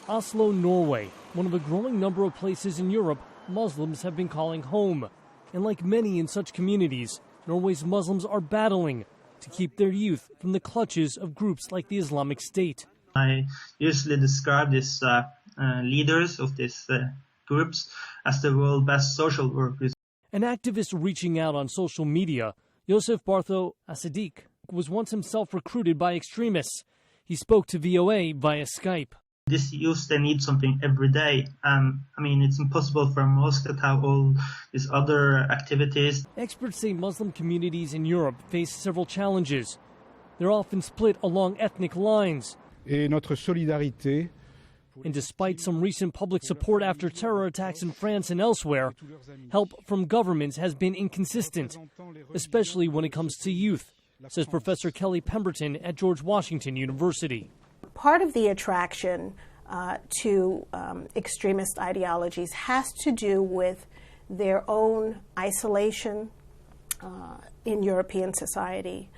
Oslo, Norway, one of a growing number of places in Europe Muslims have been calling home. And like many in such communities, Norway's Muslims are battling to keep their youth from the clutches of groups like the Islamic State. I usually describe these leaders of these groups as the world's best social workers. An activist reaching out on social media, Yosef Bartho Asadik, was once himself recruited by extremists. He spoke to VOA via Skype. These youth, they need something every day. It's impossible for a mosque to have all these other activities. Experts say Muslim communities in Europe face several challenges. They're often split along ethnic lines. And despite some recent public support after terror attacks in France and elsewhere, help from governments has been inconsistent, especially when it comes to youth, says Professor Kelly Pemberton at George Washington University. Part of the attraction to extremist ideologies has to do with their own isolation in European society,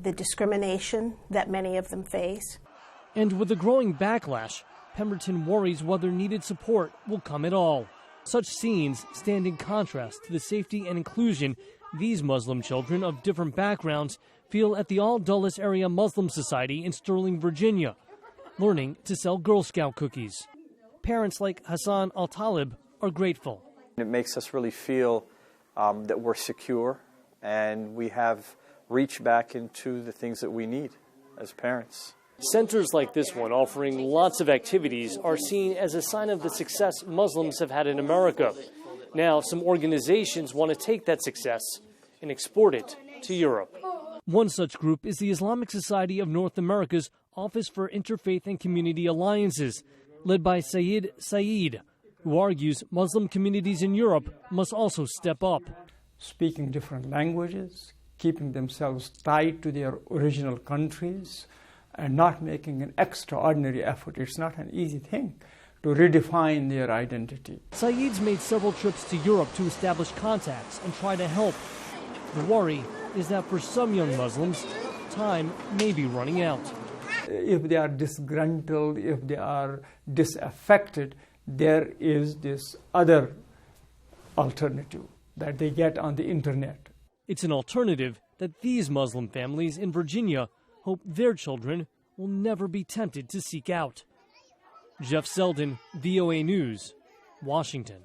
the discrimination that many of them face. And with the growing backlash, Pemberton worries whether needed support will come at all. Such scenes stand in contrast to the safety and inclusion these Muslim children of different backgrounds feel at the Al Dulles Area Muslim Society in Sterling, Virginia, learning to sell Girl Scout cookies. Parents like Hassan Al-Talib are grateful. It makes us really feel that we're secure and we have reached back into the things that we need as parents. Centers like this one, offering lots of activities, are seen as a sign of the success Muslims have had in America. Now, some organizations want to take that success and export it to Europe. One such group is the Islamic Society of North America's Office for Interfaith and Community Alliances, led by Saeed Saeed, who argues Muslim communities in Europe must also step up. Speaking different languages, keeping themselves tied to their original countries, and not making an extraordinary effort. It's not an easy thing to redefine their identity. Saeed's made several trips to Europe to establish contacts and try to help. The worry is that for some young Muslims, time may be running out. If they are disgruntled, if they are disaffected, there is this other alternative that they get on the internet. It's an alternative that these Muslim families in Virginia hope their children will never be tempted to seek out. Jeff Seldin, VOA News, Washington.